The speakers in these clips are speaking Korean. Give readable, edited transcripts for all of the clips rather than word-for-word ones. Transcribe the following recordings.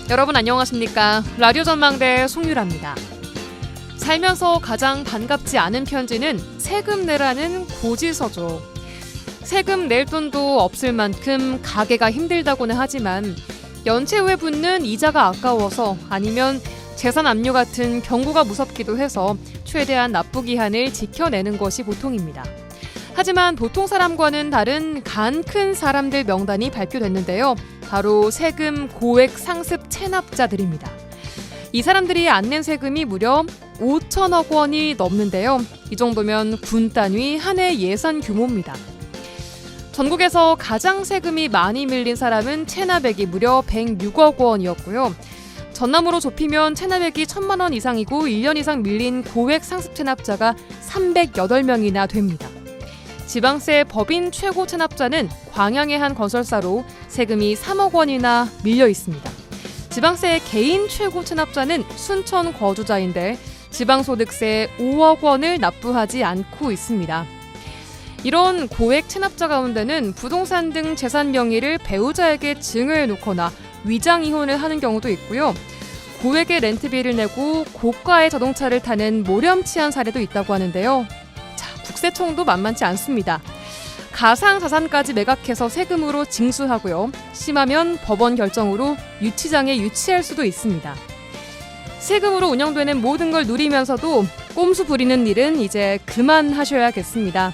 여러분 안녕하십니까? 라디오 전망대 송유라입니다. 살면서 가장 반갑지 않은 편지는 세금 내라는 고지서죠. 세금 낼 돈도 없을 만큼 가게가 힘들다고는 하지만 연체 후에 붙는 이자가 아까워서 아니면 재산 압류 같은 경고가 무섭기도 해서 최대한 납부 기한을 지켜내는 것이 보통입니다. 하지만 보통 사람과는 다른 간 큰 사람들 명단이 발표됐는데요. 바로 세금 고액 상습 체납자들입니다. 이 사람들이 안 낸 세금이 무려 5천억 원이 넘는데요. 이 정도면 군 단위 한 해 예산 규모입니다. 전국에서 가장 세금이 많이 밀린 사람은 체납액이 무려 106억 원이었고요. 전남으로 좁히면 체납액이 1,000만 원 이상이고 1년 이상 밀린 고액 상습 체납자가 308명이나 됩니다. 지방세 법인 최고 체납자는 광양의 한 건설사로 세금이 3억 원이나 밀려 있습니다. 지방세 개인 최고 체납자는 순천 거주자인데 지방소득세 5억 원을 납부하지 않고 있습니다. 이런 고액 체납자 가운데는 부동산 등 재산 명의를 배우자에게 증여해 놓거나 위장 이혼을 하는 경우도 있고요. 고액의 렌트비를 내고 고가의 자동차를 타는 모렴치한 사례도 있다고 하는데요. 국세청도 만만치 않습니다. 가상자산까지 매각해서 세금으로 징수하고요. 심하면 법원 결정으로 유치장에 유치할 수도 있습니다. 세금으로 운영되는 모든 걸 누리면서도 꼼수 부리는 일은 이제 그만하셔야겠습니다.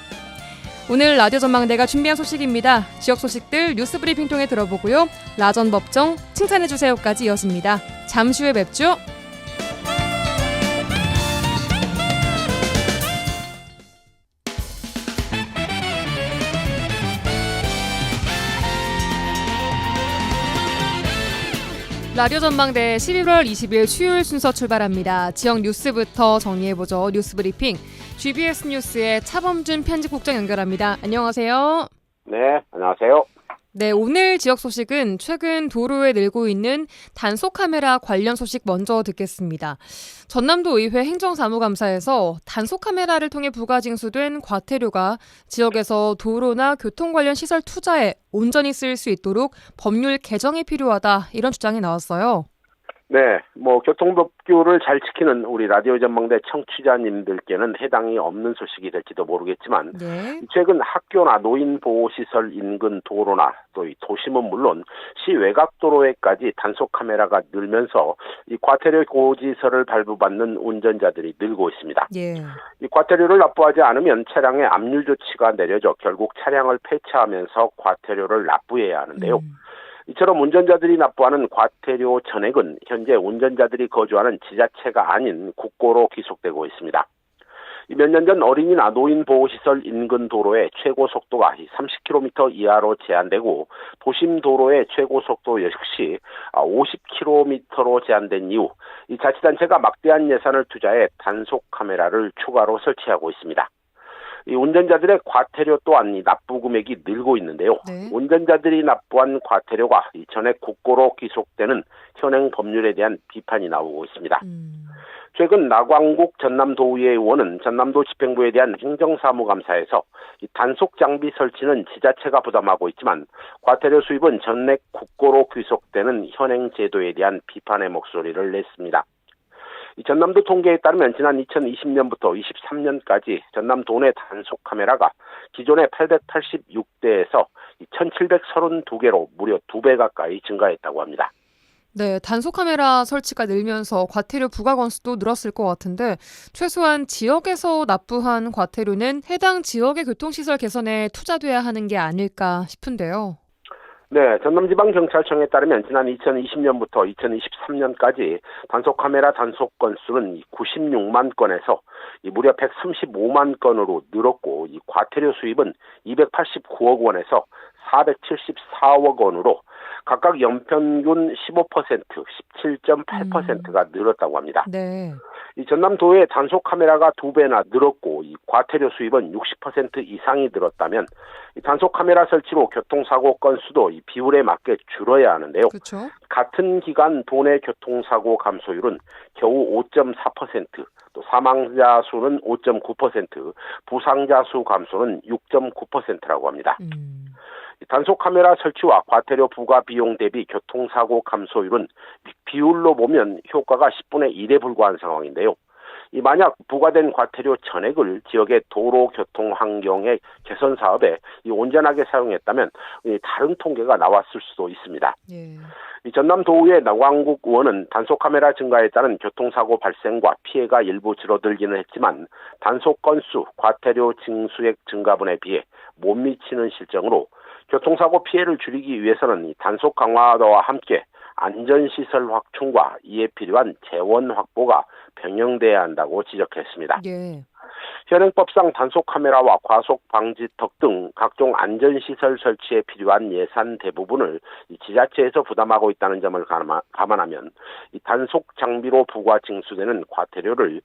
오늘 라디오 전망대가 준비한 소식입니다. 지역 소식들 뉴스 브리핑 통해 들어보고요. 라전 법정 칭찬해주세요까지 이어집니다. 잠시 후에 뵙죠. 라디오 전망대 11월 20일 수요일 순서 출발합니다. 지역 뉴스부터 정리해보죠. 뉴스 브리핑 GBS 뉴스의 차범준 편집국장 연결합니다. 안녕하세요. 네, 안녕하세요. 네, 오늘 지역 소식은 최근 도로에 늘고 있는 단속 카메라 관련 소식 먼저 듣겠습니다. 전남도 의회 행정사무감사에서 단속 카메라를 통해 부과징수된 과태료가 지역에서 도로나 교통 관련 시설 투자에 온전히 쓰일 수 있도록 법률 개정이 필요하다, 이런 주장이 나왔어요. 네, 교통법규를 잘 지키는 우리 라디오 전망대 청취자님들께는 해당이 없는 소식이 될지도 모르겠지만, 네. 최근 학교나 노인보호시설 인근 도로나 또 이 도심은 물론 시 외곽도로에까지 단속 카메라가 늘면서 이 과태료 고지서를 발부받는 운전자들이 늘고 있습니다. 예. 이 과태료를 납부하지 않으면 차량에 압류 조치가 내려져 결국 차량을 폐차하면서 과태료를 납부해야 하는데요. 이처럼 운전자들이 납부하는 과태료 전액은 현재 운전자들이 거주하는 지자체가 아닌 국고로 귀속되고 있습니다. 몇 년 전 어린이나 노인보호시설 인근 도로의 최고 속도가 30km 이하로 제한되고 도심 도로의 최고 속도 역시 50km로 제한된 이후 이 자치단체가 막대한 예산을 투자해 단속 카메라를 추가로 설치하고 있습니다. 이 운전자들의 과태료 또한 이 납부 금액이 늘고 있는데요. 네. 운전자들이 납부한 과태료가 전액 국고로 귀속되는 현행 법률에 대한 비판이 나오고 있습니다. 최근 나광국 전남도의회 의원은 전남도 집행부에 대한 행정사무감사에서 이 단속 장비 설치는 지자체가 부담하고 있지만 과태료 수입은 전액 국고로 귀속되는 현행 제도에 대한 비판의 목소리를 냈습니다. 이 전남도 통계에 따르면 지난 2020년부터 23년까지 전남 도내 단속 카메라가 기존의 886대에서 1732개로 무려 2배 가까이 증가했다고 합니다. 네, 단속 카메라 설치가 늘면서 과태료 부과 건수도 늘었을 것 같은데 최소한 지역에서 납부한 과태료는 해당 지역의 교통시설 개선에 투자돼야 하는 게 아닐까 싶은데요. 네, 전남지방경찰청에 따르면 지난 2020년부터 2023년까지 단속카메라 단속 건수는 96만 건에서 무려 135만 건으로 늘었고 이 과태료 수입은 289억 원에서 474억 원으로 각각 연평균 15%, 17.8%가 늘었다고 합니다. 네. 이 전남도의 단속 카메라가 2배나 늘었고 이 과태료 수입은 60% 이상이 늘었다면 이 단속 카메라 설치로 교통사고 건수도 이 비율에 맞게 줄어야 하는데요. 그렇죠. 같은 기간 도내 교통사고 감소율은 겨우 5.4%, 또 사망자 수는 5.9%, 부상자 수 감소는 6.9%라고 합니다. 단속 카메라 설치와 과태료 부과 비용 대비 교통사고 감소율은 비율로 보면 효과가 10분의 1에 불과한 상황인데요. 만약 부과된 과태료 전액을 지역의 도로 교통 환경의 개선 사업에 온전하게 사용했다면 다른 통계가 나왔을 수도 있습니다. 예. 전남 도의회 나광국 의원은 단속 카메라 증가에 따른 교통사고 발생과 피해가 일부 줄어들기는 했지만 단속 건수, 과태료 징수액 증가분에 비해 못 미치는 실정으로 교통사고 피해를 줄이기 위해서는 단속 강화와 함께 안전시설 확충과 이에 필요한 재원 확보가 병행돼야 한다고 지적했습니다. 예. 현행법상 단속 카메라와 과속 방지턱 등 각종 안전시설 설치에 필요한 예산 대부분을 지자체에서 부담하고 있다는 점을 감안하면 단속 장비로 부과 징수되는 과태료를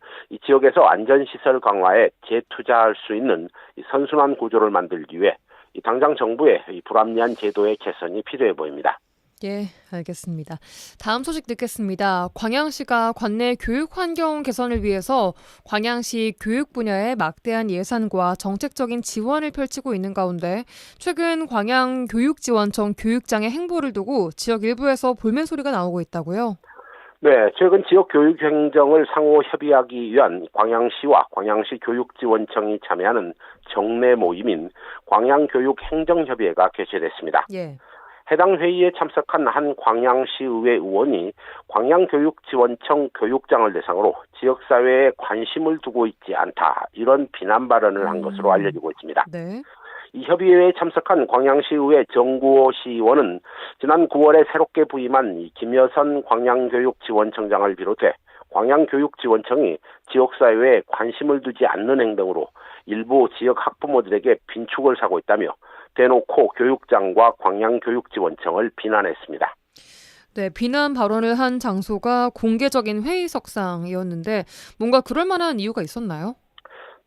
지역에서 안전시설 강화에 재투자할 수 있는 선순환 구조를 만들기 위해 당장 정부의 불합리한 제도의 개선이 필요해 보입니다. 예, 알겠습니다. 다음 소식 듣겠습니다. 광양시가 관내 교육 환경 개선을 위해서 광양시 교육 분야에 막대한 예산과 정책적인 지원을 펼치고 있는 가운데 최근 광양교육지원청 교육장의 행보를 두고 지역 일부에서 볼멘 소리가 나오고 있다고요? 네, 최근 지역 교육 행정을 상호 협의하기 위한 광양시와 광양시 교육지원청이 참여하는 정례 모임인 광양교육행정협의회가 개최됐습니다. 예. 해당 회의에 참석한 한 광양시의회 의원이 광양교육지원청 교육장을 대상으로 지역사회에 관심을 두고 있지 않다, 이런 비난 발언을 한 것으로 알려지고 있습니다. 네. 이 협의회에 참석한 광양시의회 정구호 시의원은 지난 9월에 새롭게 부임한 김여선 광양교육지원청장을 비롯해 광양교육지원청이 지역사회에 관심을 두지 않는 행동으로 일부 지역 학부모들에게 빈축을 사고 있다며 대놓고 교육장과 광양교육지원청을 비난했습니다. 네, 비난 발언을 한 장소가 공개적인 회의석상이었는데 뭔가 그럴 만한 이유가 있었나요?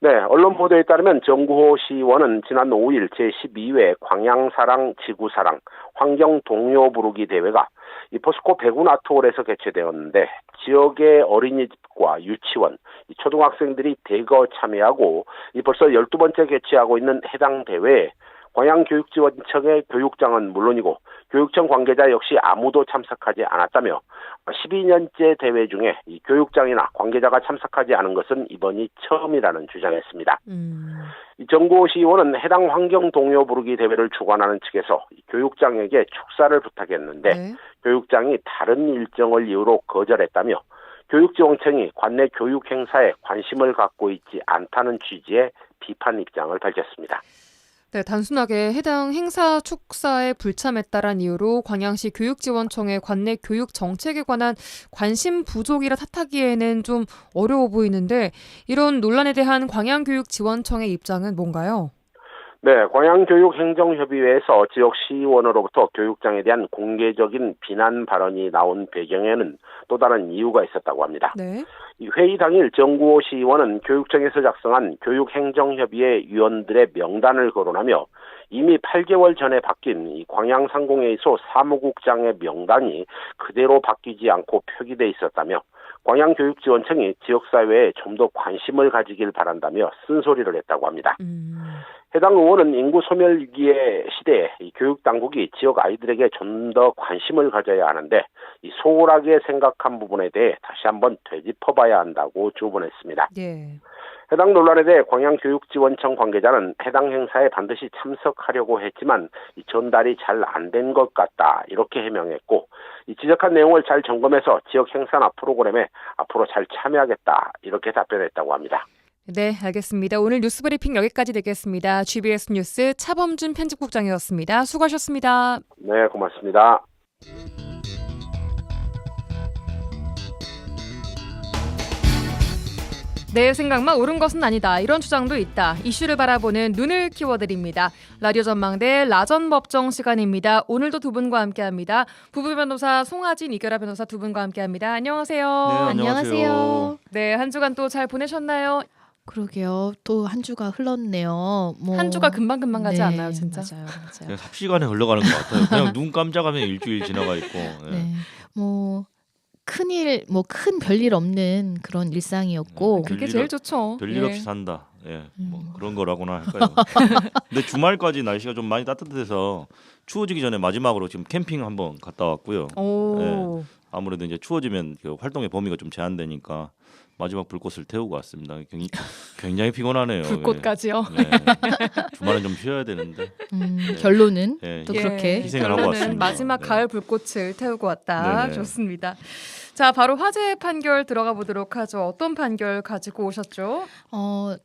네, 언론 보도에 따르면 정구호 시의원은 지난 5일 제12회 광양사랑 지구사랑 환경 동요 부르기 대회가 포스코 백운아트홀에서 개최되었는데 지역의 어린이집과 유치원, 초등학생들이 대거 참여하고 벌써 12번째 개최하고 있는 해당 대회에 광양교육지원청의 교육장은 물론이고 교육청 관계자 역시 아무도 참석하지 않았다며 12년째 대회 중에 이 교육장이나 관계자가 참석하지 않은 것은 이번이 처음이라는 주장했습니다. 이 정구호 시의원은 해당 환경 동요 부르기 대회를 주관하는 측에서 교육장에게 축사를 부탁했는데 네. 교육장이 다른 일정을 이유로 거절했다며 교육지원청이 관내 교육 행사에 관심을 갖고 있지 않다는 취지의 비판 입장을 밝혔습니다. 네, 단순하게 해당 행사 축사에 불참했다란 이유로 광양시 교육지원청의 관내 교육 정책에 관한 관심 부족이라 탓하기에는 좀 어려워 보이는데 이런 논란에 대한 광양교육지원청의 입장은 뭔가요? 네, 광양교육행정협의회에서 지역 시의원으로부터 교육장에 대한 공개적인 비난 발언이 나온 배경에는 또 다른 이유가 있었다고 합니다. 네. 이 회의 당일 정구호 시의원은 교육청에서 작성한 교육행정협의회 위원들의 명단을 거론하며 이미 8개월 전에 바뀐 이 광양상공회의소 사무국장의 명단이 그대로 바뀌지 않고 표기돼 있었다며 광양교육지원청이 지역사회에 좀 더 관심을 가지길 바란다며 쓴소리를 했다고 합니다. 해당 의원은 인구 소멸기의 시대에 이 교육당국이 지역 아이들에게 좀 더 관심을 가져야 하는데 이 소홀하게 생각한 부분에 대해 다시 한번 되짚어봐야 한다고 주문했습니다. 예. 해당 논란에 대해 광양교육지원청 관계자는 해당 행사에 반드시 참석하려고 했지만 이 전달이 잘 안 된 것 같다, 이렇게 해명했고 이 지적한 내용을 잘 점검해서 지역 행사나 프로그램에 앞으로 잘 참여하겠다, 이렇게 답변했다고 합니다. 네, 알겠습니다. 오늘 뉴스브리핑 여기까지 되겠습니다. GBS 뉴스 차범준 편집국장이었습니다. 수고하셨습니다. 네, 고맙습니다. 내 생각만 옳은 것은 아니다. 이런 주장도 있다. 이슈를 바라보는 눈을 키워드립니다. 라디오 전망대 라전 법정 시간입니다. 오늘도 두 분과 함께합니다. 부부 변호사 송하진, 이결아 변호사 두 분과 함께합니다. 안녕하세요. 네, 안녕하세요. 네, 한 주간 또 잘 보내셨나요? 그러게요. 또 한 주가 흘렀네요. 한 주가 금방금방 가지 네, 않나요, 진짜? 맞아요. 그냥 삽시간에 흘러가는 것 같아요. 그냥 눈 깜짝하면 일주일 지나가 있고. 예. 네, 뭐 큰일, 뭐 큰 별일 없는 그런 일상이었고, 그게 별일 제일 좋죠. 별일 예. 없이 산다. 예, 뭐 그런 거라고나 할까요? 근데 주말까지 날씨가 좀 많이 따뜻해서 추워지기 전에 마지막으로 지금 캠핑 한번 갔다 왔고요. 오. 아무래도 이제 추워지면 그 활동의 범위가 좀 제한되니까 마지막 불꽃을 태우고 왔습니다. 굉장히 피곤하네요. 불꽃까지요. 예. 주말은 좀 쉬어야 되는데 결론은 예, 또 그렇게 희생을 하고 결론은 왔습니다. 마지막 네. 가을 불꽃을 태우고 왔다. 네네. 좋습니다. 자, 바로 화제의 판결 들어가 보도록 하죠. 어떤 판결 가지고 오셨죠?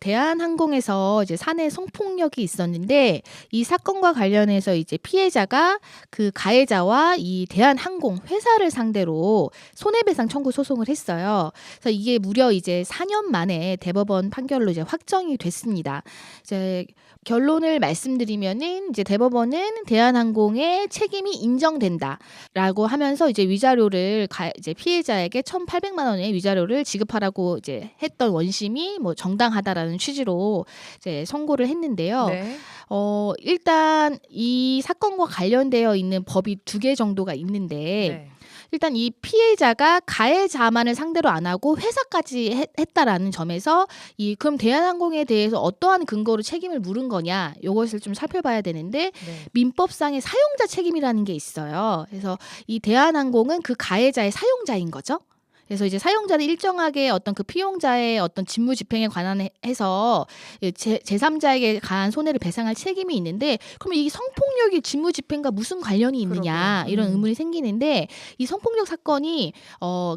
대한항공에서 이제 사내 성폭력이 있었는데 이 사건과 관련해서 이제 피해자가 그 가해자와 이 대한항공 회사를 상대로 손해배상 청구 소송을 했어요. 그래서 이게 무려 이제 4년 만에 대법원 판결로 이제 확정이 됐습니다. 이제 결론을 말씀드리면은 이제 대법원은 대한항공의 책임이 인정된다라고 하면서 이제 위자료를 이제 피해자에게 1,800만 원의 위자료를 지급하라고 이제 했던 원심이 뭐 정당하다라는 취지로 이제 선고를 했는데요. 네. 일단 이 사건과 관련되어 있는 법이 2개 정도가 있는데 네. 일단 이 피해자가 가해자만을 상대로 안 하고 회사까지 했다라는 점에서 그럼 대한항공에 대해서 어떠한 근거로 책임을 물은 거냐 이것을 좀 살펴봐야 되는데 네. 민법상의 사용자 책임이라는 게 있어요. 그래서 이 대한항공은 그 가해자의 사용자인 거죠. 그래서 이제 사용자는 일정하게 어떤 그 피용자의 어떤 직무 집행에 관한해서 제3자에게 가한 손해를 배상할 책임이 있는데 그럼 이 성폭력이 직무 집행과 무슨 관련이 있느냐 그러게요. 이런 의문이 생기는데 이 성폭력 사건이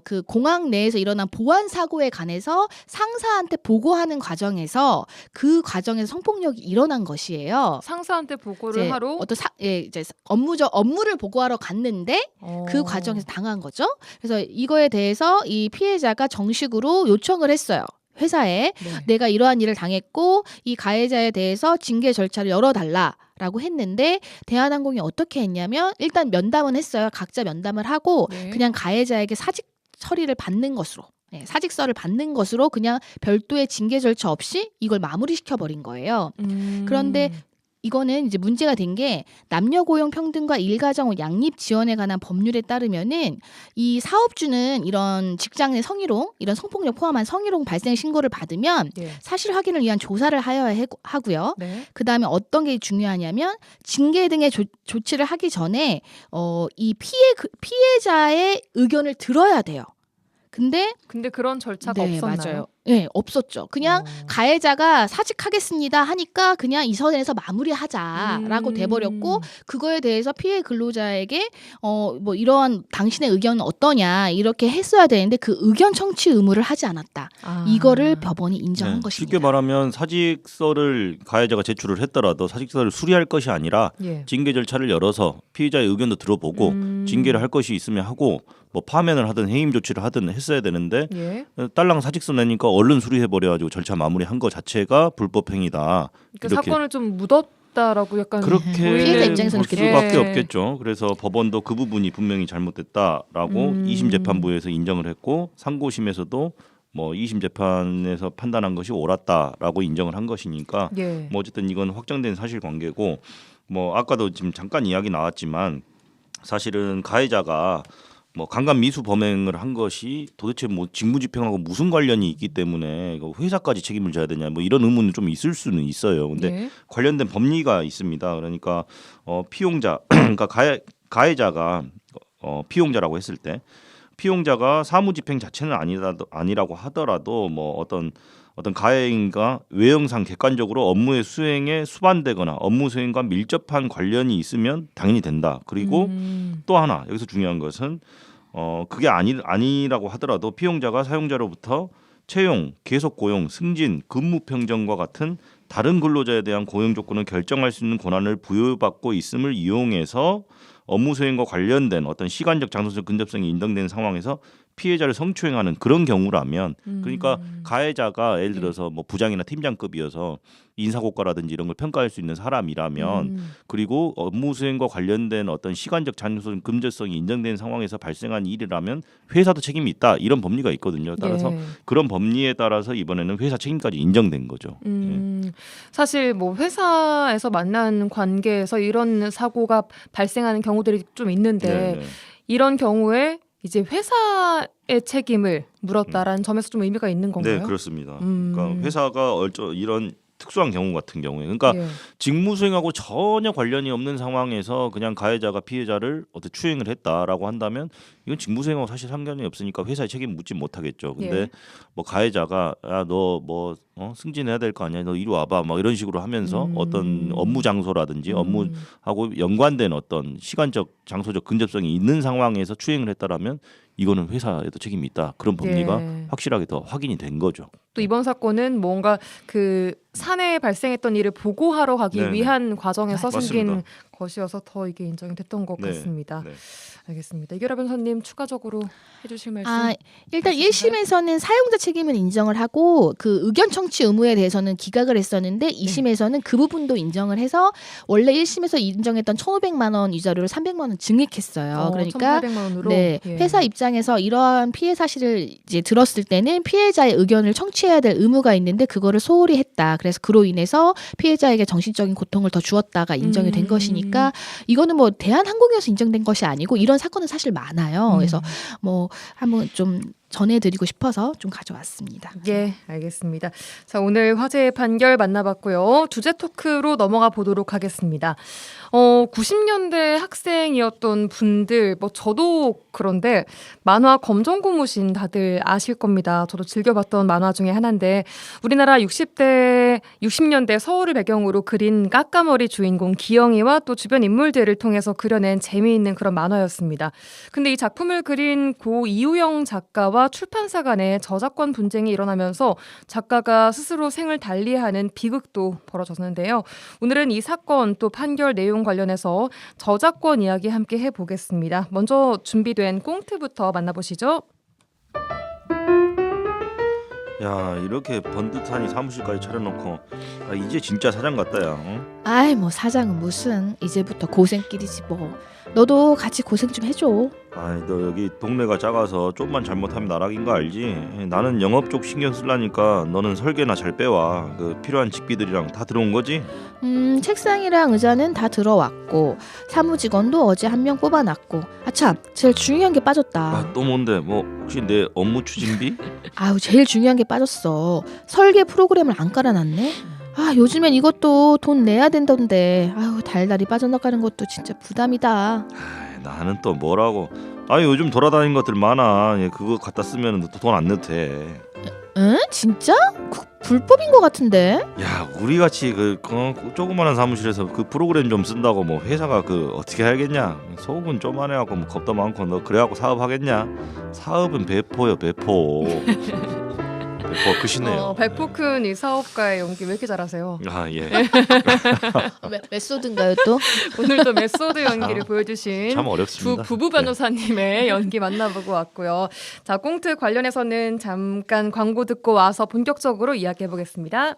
그 공항 내에서 일어난 보안 사고에 관해서 상사한테 보고하는 과정에서 그 과정에서 성폭력이 일어난 것이에요. 상사한테 보고를 이제 하러 어떤 이제 업무를 보고하러 갔는데 그 과정에서 당한 거죠. 그래서 이거에 대해서 이 피해자가 정식으로 요청을 했어요. 회사에 네. 내가 이러한 일을 당했고 이 가해자에 대해서 징계 절차를 열어달라라고 했는데 대한항공이 어떻게 했냐면 일단 면담은 했어요. 각자 면담을 하고 네. 그냥 가해자에게 사직 처리를 받는 것으로 사직서를 받는 것으로 그냥 별도의 징계 절차 없이 이걸 마무리시켜버린 거예요. 그런데 이거는 이제 문제가 된 게 남녀 고용 평등과 일가정 양립 지원에 관한 법률에 따르면은 이 사업주는 이런 직장 내 성희롱, 이런 성폭력 포함한 성희롱 발생 신고를 받으면 네. 사실 확인을 위한 조사를 하여야 하고요. 네. 그다음에 어떤 게 중요하냐면 징계 등의 조치를 하기 전에 이 피해자의 의견을 들어야 돼요. 근데 그런 절차가 네, 없었나요? 맞아요. 네, 없었죠. 그냥 가해자가 사직하겠습니다 하니까 그냥 이 선에서 마무리하자라고 돼버렸고 그거에 대해서 피해 근로자에게 뭐 이러한 당신의 의견은 어떠냐 이렇게 했어야 되는데 그 의견 청취 의무를 하지 않았다. 이거를 법원이 인정한 것입니다. 쉽게 말하면 사직서를 가해자가 제출을 했더라도 사직서를 수리할 것이 아니라 예. 징계 절차를 열어서 피해자의 의견도 들어보고 징계를 할 것이 있으면 하고 뭐 파면을 하든 해임 조치를 하든 했어야 되는데 예. 딸랑 사직서 내니까 얼른 수리해버려가지고 절차 마무리한 거 자체가 불법행위다. 그 이렇게 사건을 좀 묻었다라고 약간 그렇게 피해자 입장에서는 볼 그렇게 수밖에 예. 없겠죠. 그래서 법원도 그 부분이 분명히 잘못됐다라고 2심 재판부에서 인정을 했고 상고심에서도 뭐 2심 재판에서 판단한 것이 옳았다라고 인정을 한 것이니까 예. 뭐 어쨌든 이건 확정된 사실관계고 뭐 아까도 지금 잠깐 이야기 나왔지만 사실은 가해자가 뭐 강간 미수 범행을 한 것이 도대체 뭐 직무집행하고 무슨 관련이 있기 때문에 이거 회사까지 책임을 져야 되냐 뭐 이런 의문은 좀 있을 수는 있어요. 근데 예. 관련된 법리가 있습니다. 그러니까 피용자 그러니까 가해자가 피용자라고 했을 때 피용자가 사무집행 자체는 아니라고 하더라도 뭐 어떤 가해인과 외형상 객관적으로 업무의 수행에 수반되거나 업무 수행과 밀접한 관련이 있으면 당연히 된다. 그리고 또 하나 여기서 중요한 것은 그게 아니라고 하더라도 피용자가 사용자로부터 채용, 계속 고용, 승진, 근무 평정과 같은 다른 근로자에 대한 고용 조건을 결정할 수 있는 권한을 부여받고 있음을 이용해서 업무 수행과 관련된 어떤 시간적, 장소적 근접성이 인정된 상황에서 피해자를 성추행하는 그런 경우라면 그러니까 가해자가 예를 들어서 뭐 부장이나 팀장급이어서 인사고과라든지 이런 걸 평가할 수 있는 사람이라면 그리고 업무 수행과 관련된 어떤 시간적, 장소적 근접성이 인정된 상황에서 발생한 일이라면 회사도 책임이 있다 이런 법리가 있거든요. 따라서 예. 그런 법리에 따라서 이번에는 회사 책임까지 인정된 거죠. 사실 뭐 회사에서 만난 관계에서 이런 사고가 발생하는 경우들이 좀 있는데 네. 이런 경우에 이제 회사의 책임을 물었다라는 점에서 좀 의미가 있는 건가요? 네, 그렇습니다. 그러니까 회사가 이런 특수한 경우 같은 경우에, 그러니까 예. 직무 수행하고 전혀 관련이 없는 상황에서 그냥 가해자가 피해자를 어떻게 추행을 했다라고 한다면 이건 직무 수행하고 사실 상관이 없으니까 회사에 책임 묻지 못하겠죠. 근데 예. 뭐 가해자가 야 너 뭐 승진해야 될 거 아니야? 너 이리 와봐. 막 이런 식으로 하면서 어떤 업무 장소라든지 업무하고 연관된 어떤 시간적, 장소적 근접성이 있는 상황에서 추행을 했다라면 이거는 회사에도 책임이 있다. 그런 법리가 예. 확실하게 더 확인이 된 거죠. 또 이번 사건은 뭔가 그 사내에 발생했던 일을 보고하러 가기 네네. 위한 과정에서 생긴 맞습니다. 것이어서 더 이게 인정이 됐던 것 네. 같습니다. 네. 알겠습니다. 이결아 변호사님 추가적으로 해주실 말씀. 일단 있으신가요? 1심에서는 사용자 책임을 인정을 하고 그 의견 청취 의무에 대해서는 기각을 했었는데 2심에서는 그 부분도 인정을 해서 원래 1심에서 인정했던 1,500만 원 위자료를 300만 원 증액했어요. 그러니까 1,800만 원으로. 네, 예. 회사 입장에서 이러한 피해 사실을 이제 들었을 때는 피해자의 의견을 청취해야 될 의무가 있는데 그거를 소홀히 했다. 그래서 그로 인해서 피해자에게 정신적인 고통을 더 주었다가 인정이 된 것이니까 이거는 뭐 대한항공에서 인정된 것이 아니고 이런 사건은 사실 많아요. 그래서 뭐 한번 좀 전해드리고 싶어서 좀 가져왔습니다. 예, 알겠습니다. 자, 오늘 화제의 판결 만나봤고요. 주제 토크로 넘어가 보도록 하겠습니다. 90년대 학생이었던 분들, 뭐 저도 그런데 만화 검정고무신 다들 아실 겁니다. 저도 즐겨봤던 만화 중에 하나인데 우리나라 60년대 서울을 배경으로 그린 까까머리 주인공 기영이와 또 주변 인물들을 통해서 그려낸 재미있는 그런 만화였습니다. 근데 이 작품을 그린 고 이우영 작가와 출판사 간의 저작권 분쟁이 일어나면서 작가가 스스로 생을 달리하는 비극도 벌어졌는데요. 오늘은 이 사건 또 판결 내용 관련해서 저작권 이야기 함께 해보겠습니다. 먼저 준비된 꽁트부터 만나보시죠. 야, 이렇게 번듯하니 사무실까지 차려놓고 이제 진짜 사장 같다 야. 아이 뭐 사장은 무슨 이제부터 고생길이지 뭐. 너도 같이 고생 좀 해줘. 아이, 너 여기 동네가 작아서 좀만 잘못하면 나락인 거 알지? 나는 영업 쪽 신경 쓰려니까 너는 설계나 잘 빼와. 그 필요한 직비들이랑 다 들어온 거지? 책상이랑 의자는 다 들어왔고 사무직원도 어제 한 명 뽑아놨고 아참 제일 중요한 게 빠졌다. 아, 또 뭔데? 뭐 혹시 내 업무 추진비? 아유 제일 중요한 게 빠졌어. 설계 프로그램을 안 깔아놨네. 아 요즘엔 이것도 돈 내야 된다던데. 아유 달달이 빠져나가는 것도 진짜 부담이다. 아이, 나는 또 뭐라고? 아, 요즘 돌아다니는 것들 많아. 그거 갖다 쓰면 돈 안 내도 돼. 응? 진짜? 그 불법인 것 같은데. 야, 우리 같이 그 조그마한 사무실에서 그 프로그램 좀 쓴다고 뭐 회사가 그 어떻게 하겠냐? 속은 쪼만해갖고 뭐 겁도 많고 너 그래갖고 사업하겠냐? 사업은 배포요, 배포. 배포 크시네요. 배포 큰 이 사업가의 연기 왜 이렇게 잘하세요? 아, 예. 메소드인가요 또? 오늘도 메소드 연기를 보여주신 참 어렵습니다. 부부 변호사님의 연기 만나보고 왔고요. 자, 꽁트 관련해서는 잠깐 광고 듣고 와서 본격적으로 이야기해 보겠습니다.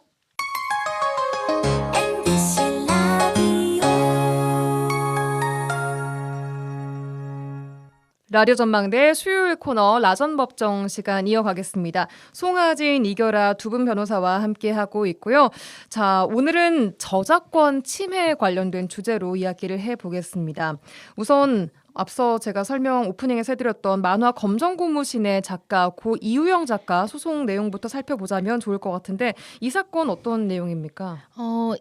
라디오 전망대 수요일 코너 라전법정 시간 이어가겠습니다. 송하진, 이결아 두 분 변호사와 함께하고 있고요. 자, 오늘은 저작권 침해 관련된 주제로 이야기를 해보겠습니다. 우선 앞서 제가 설명 오프닝에서 해드렸던 만화 검정고무신의 작가 고 이우영 작가 소송 내용부터 살펴보자면 좋을 것 같은데 이 사건 어떤 내용입니까?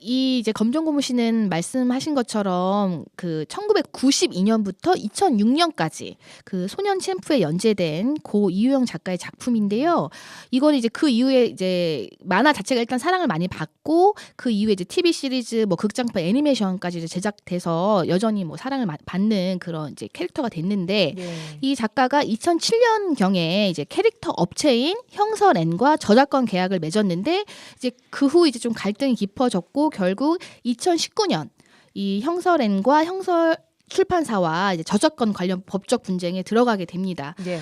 이 이제 검정고무신은 말씀하신 것처럼 그 1992년부터 2006년까지 그 소년 챔프에 연재된 고 이우영 작가의 작품인데요. 이건 이제 그 이후에 이제 만화 자체가 일단 사랑을 많이 받고 그 이후에 이제 TV 시리즈, 뭐 극장판, 애니메이션까지 이제 제작돼서 여전히 뭐 사랑을 받는 그런 이제 캐릭터가 됐는데 이 작가가 2007년 경에 이제 캐릭터 업체인 형설N과 저작권 계약을 맺었는데 이제 그 후 이제 좀 갈등이 깊어졌고 결국 2019년 이 형설N과 형설 출판사와 이제 저작권 관련 법적 분쟁에 들어가게 됩니다. 예.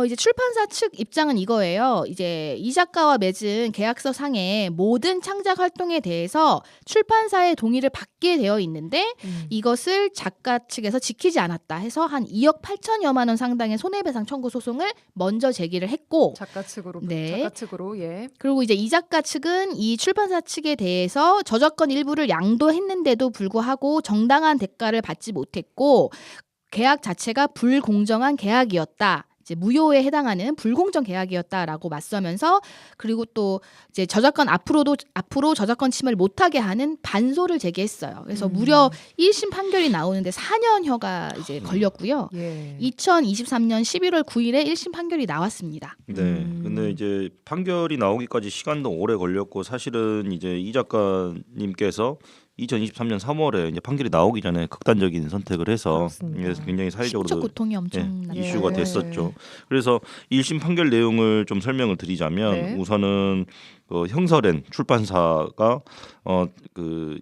이제 출판사 측 입장은 이거예요. 이제 이 작가와 맺은 계약서 상에 모든 창작 활동에 대해서 출판사의 동의를 받게 되어 있는데 이것을 작가 측에서 지키지 않았다 해서 한 2억 8천여만 원 상당의 손해배상 청구 소송을 먼저 제기를 했고 작가 측으로 네. 작가 측으로 예. 그리고 이제 이 작가 측은 이 출판사 측에 대해서 저작권 일부를 양도했는데도 불구하고 정당한 대가를 받지 못했고 계약 자체가 불공정한 계약이었다. 이제 무효에 해당하는 불공정 계약이었다라고 맞서면서 그리고 또 이제 저작권 앞으로 저작권 침해를 못하게 하는 반소를 제기했어요. 그래서 무려 1심 판결이 나오는데 4년여가 이제 걸렸고요. 예. 2023년 11월 9일에 1심 판결이 나왔습니다. 네. 근데 이제 판결이 나오기까지 시간도 오래 걸렸고 사실은 이제 이 작가님께서 2023년 3월에 이제 판결이 나오기 전에 극단적인 선택을 해서 그렇습니다. 굉장히 사회적으로 심적 고통이 엄청나죠. 이슈가 예. 됐었죠. 그래서 1심 판결 내용을 좀 설명을 드리자면 네. 우선은 형설엔 출판사가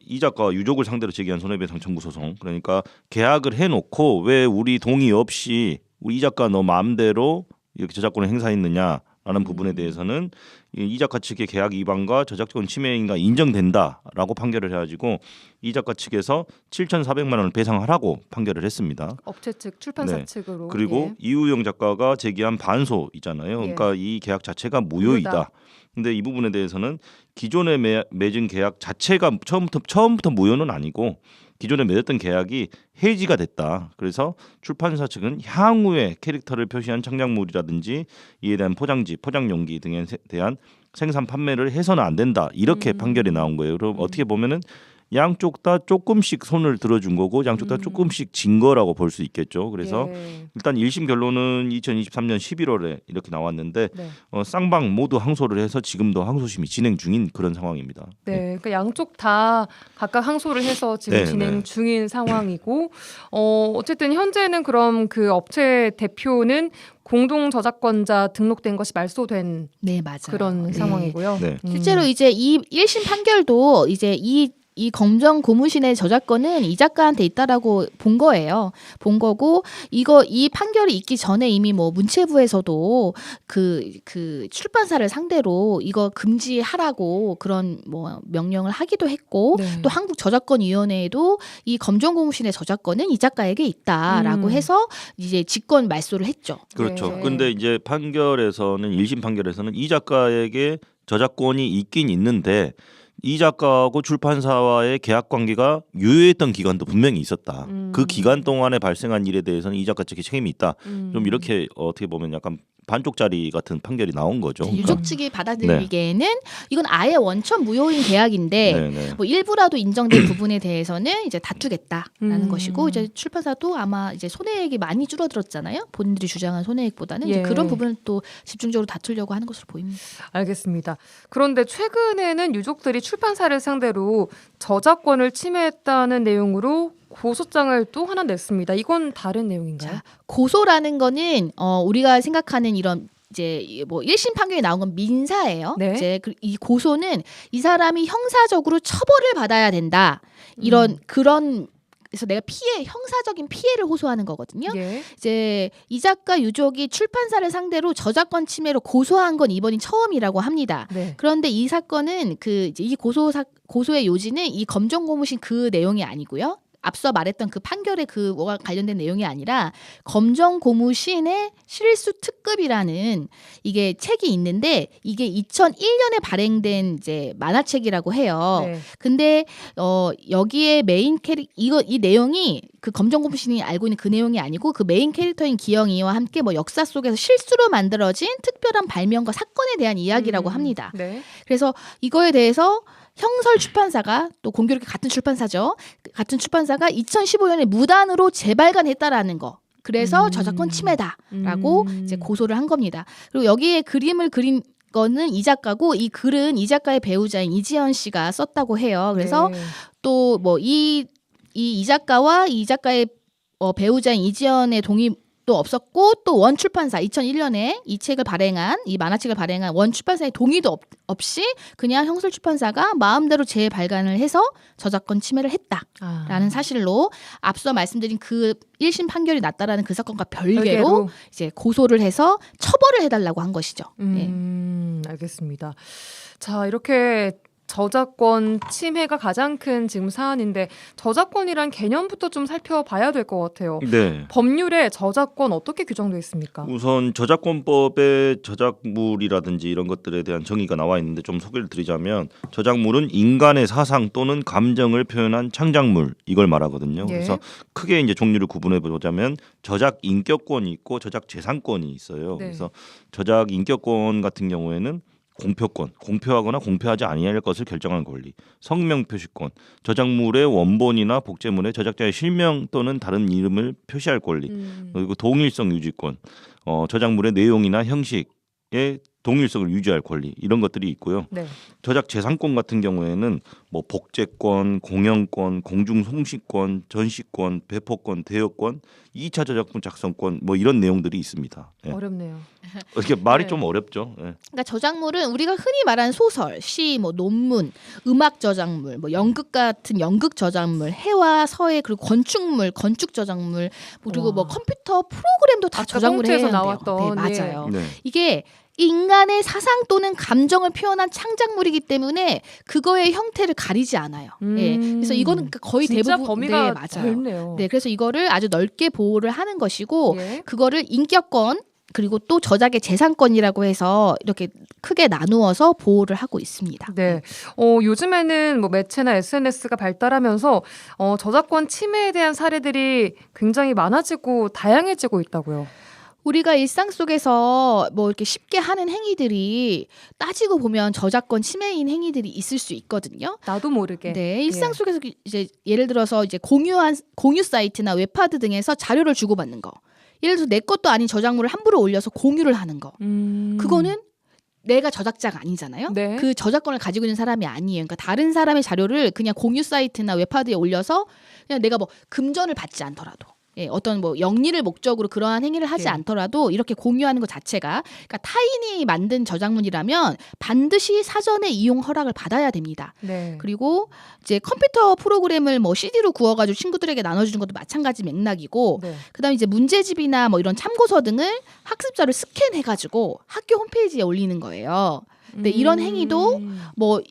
이 작가와 유족을 상대로 제기한 손해배상 청구 소송, 그러니까 계약을 해놓고 왜 우리 동의 없이 우리 이 작가 너 마음대로 이렇게 저작권을 행사했느냐라는 부분에 대해서는 이 작가 측의 계약 위반과 저작권 침해인가 인정된다라고 판결을 해가지고 이 작가 측에서 7,400만 원을 배상하라고 판결을 했습니다. 업체 측, 출판사 네. 측으로. 그리고 이우영 작가가 제기한 반소 있잖아요. 그러니까 이 계약 자체가 무효이다. 무효다. 근데 이 부분에 대해서는 기존에 맺은 계약 자체가 처음부터 무효는 아니고 기존에 맺었던 계약이 해지가 됐다. 그래서 출판사 측은 향후에 캐릭터를 표시한 창작물이라든지 이에 대한 포장지, 포장용기 등에 대한 생산 판매를 해서는 안 된다. 이렇게 판결이 나온 거예요. 그럼 어떻게 보면은 양쪽 다 조금씩 손을 들어준 거고 양쪽 다 조금씩 진 거라고 볼 수 있겠죠. 그래서 예. 일단 1심 결론은 2023년 11월에 이렇게 나왔는데 네. 쌍방 모두 항소를 해서 지금도 항소심이 진행 중인 그런 상황입니다. 네, 그러니까 양쪽 다 각각 항소를 해서 지금 네, 진행 네. 중인 상황이고, 어쨌든 현재는 그럼 그 업체 대표는 공동 저작권자 등록된 것이 말소된 네, 맞아요. 그런 네. 상황이고요. 네. 실제로 이제 이 1심 판결도 이제 이 검정 고무신의 저작권은 이 작가한테 있다라고 본 거예요. 본 거고 이 판결이 있기 전에 이미 뭐 문체부에서도 그 출판사를 상대로 이거 금지하라고 그런 뭐 명령을 하기도 했고 네. 또 한국저작권위원회에도 이 검정 고무신의 저작권은 이 작가에게 있다라고 해서 이제 직권 말소를 했죠. 그렇죠. 네. 근데 이제 판결에서는 1심 판결에서는 이 작가에게 저작권이 있긴 있는데 이 작가하고 출판사와의 계약 관계가 유효했던 기간도 분명히 있었다. 그 기간 동안에 발생한 일에 대해서는 이 작가 측에 책임이 있다. 좀 이렇게 어떻게 보면 약간 반쪽짜리 같은 판결이 나온 거죠. 유족 측이 받아들이기에는 이건 아예 원천 무효인 계약인데 네네. 뭐 일부라도 인정된 부분에 대해서는 이제 다투겠다라는 음. 것이고 이제 출판사도 아마 이제 손해액이 많이 줄어들었잖아요. 본인들이 주장한 손해액보다는 이제 예. 그런 부분을 또 집중적으로 다투려고 하는 것으로 보입니다. 알겠습니다. 그런데 최근에는 유족들이 출판사를 상대로 저작권을 침해했다는 내용으로 고소장을 또 하나 냈습니다. 이건 다른 내용인가요? 자, 고소라는 거는 우리가 생각하는 이런 이제 뭐 1심 판결이 나온 건 민사예요. 네. 이제 이 고소는 이 사람이 형사적으로 처벌을 받아야 된다. 이런 그런 그래서 내가 형사적인 피해를 호소하는 거거든요. 예. 이제 이 작가 유족이 출판사를 상대로 저작권 침해로 고소한 건 이번이 처음이라고 합니다. 네. 그런데 이 사건은 이제 이 고소의 요지는 이 검정 고무신 그 내용이 아니고요. 앞서 말했던 그 판결의 그와 관련된 내용이 아니라 검정 고무신의 실수 특급이라는 이게 책이 있는데 이게 2001년에 발행된 이제 만화책이라고 해요. 네. 근데 여기에 메인 이 내용이 그 검정 고무신이 알고 있는 그 내용이 아니고 그 메인 캐릭터인 기영이와 함께 뭐 역사 속에서 실수로 만들어진 특별한 발명과 사건에 대한 이야기라고 합니다. 네. 그래서 이거에 대해서 형설 출판사가 또 공교롭게 같은 출판사죠. 같은 출판사가 2015년에 무단으로 재발간했다라는 거. 그래서 저작권 침해다라고 이제 고소를 한 겁니다. 그리고 여기에 그림을 그린 거는 이 작가고 이 글은 이 작가의 배우자인 이지연 씨가 썼다고 해요. 그래서 네. 또 뭐 이 작가와 이 작가의 배우자인 이지연의 동의도 없었고 또 원 출판사 2001년에 이 책을 발행한 이 만화책을 발행한 원 출판사의 동의도 없이 그냥 형설 출판사가 마음대로 재발간을 해서 저작권 침해를 했다라는 사실로 앞서 말씀드린 그 1심 판결이 났다라는 그 사건과 별개로 이제 고소를 해서 처벌을 해달라고 한 것이죠. 네. 알겠습니다. 자, 이렇게 저작권 침해가 가장 큰 지금 사안인데 저작권이란 개념부터 좀 살펴봐야 될 것 같아요. 네. 법률에 저작권 어떻게 규정되어 있습니까? 우선 저작권법에 저작물이라든지 이런 것들에 대한 정의가 나와 있는데 좀 소개를 드리자면 저작물은 인간의 사상 또는 감정을 표현한 창작물 이걸 말하거든요. 예. 그래서 크게 이제 종류를 구분해 보자면 저작 인격권이 있고 저작 재산권이 있어요. 네. 그래서 저작 인격권 같은 경우에는 공표권, 공표하거나 공표하지 아니할 것을 결정하는 권리, 성명 표시권, 저작물의 원본이나 복제물의 저작자의 실명 또는 다른 이름을 표시할 권리, 그리고 동일성 유지권, 저작물의 내용이나 형식의 동일성을 유지할 권리 이런 것들이 있고요. 네. 저작 재산권 같은 경우에는 뭐 복제권, 공연권, 공중송시권, 전시권, 배포권, 대여권, 2차 저작품 작성권 뭐 이런 내용들이 있습니다. 예. 어렵네요. 이렇게 말이 네. 좀 어렵죠. 예. 그러니까 저작물은 우리가 흔히 말하는 소설, 시, 뭐 논문, 음악 저작물, 뭐 연극 같은 연극 저작물, 해와 서예 그리고 건축물, 건축 저작물 그리고 와. 뭐 컴퓨터 프로그램도 다 아까 저작물에 꽁트에서 해당돼요. 나왔던, 네, 맞아요. 네. 이게 인간의 사상 또는 감정을 표현한 창작물이기 때문에 그거의 형태를 가리지 않아요. 예. 그래서 이거는 거의 진짜 대부분 범위가 네, 맞아요. 넓네요. 네, 그래서 이거를 아주 넓게 보호를 하는 것이고 예. 그거를 인격권 그리고 또 저작의 재산권이라고 해서 이렇게 크게 나누어서 보호를 하고 있습니다. 네. 요즘에는 뭐 매체나 SNS가 발달하면서 저작권 침해에 대한 사례들이 굉장히 많아지고 다양해지고 있다고요. 우리가 일상 속에서 뭐 이렇게 쉽게 하는 행위들이 따지고 보면 저작권 침해인 행위들이 있을 수 있거든요. 나도 모르게. 네, 일상 예. 속에서 이제 예를 들어서 이제 공유 사이트나 웹하드 등에서 자료를 주고받는 거. 예를 들어서 내 것도 아닌 저작물을 함부로 올려서 공유를 하는 거. 그거는 내가 저작자가 아니잖아요. 네. 그 저작권을 가지고 있는 사람이 아니에요. 그러니까 다른 사람의 자료를 그냥 공유 사이트나 웹하드에 올려서 그냥 내가 뭐 금전을 받지 않더라도 예, 어떤 뭐 영리를 목적으로 그러한 행위를 하지 예. 않더라도 이렇게 공유하는 것 자체가 그러니까 타인이 만든 저작물이라면 반드시 사전에 이용 허락을 받아야 됩니다. 네. 그리고 이제 컴퓨터 프로그램을 뭐 CD로 구워가지고 친구들에게 나눠주는 것도 마찬가지 맥락이고 네. 그다음에 이제 문제집이나 뭐 이런 참고서 등을 학습자로 스캔해가지고 학교 홈페이지에 올리는 거예요. 근데 이런 행위도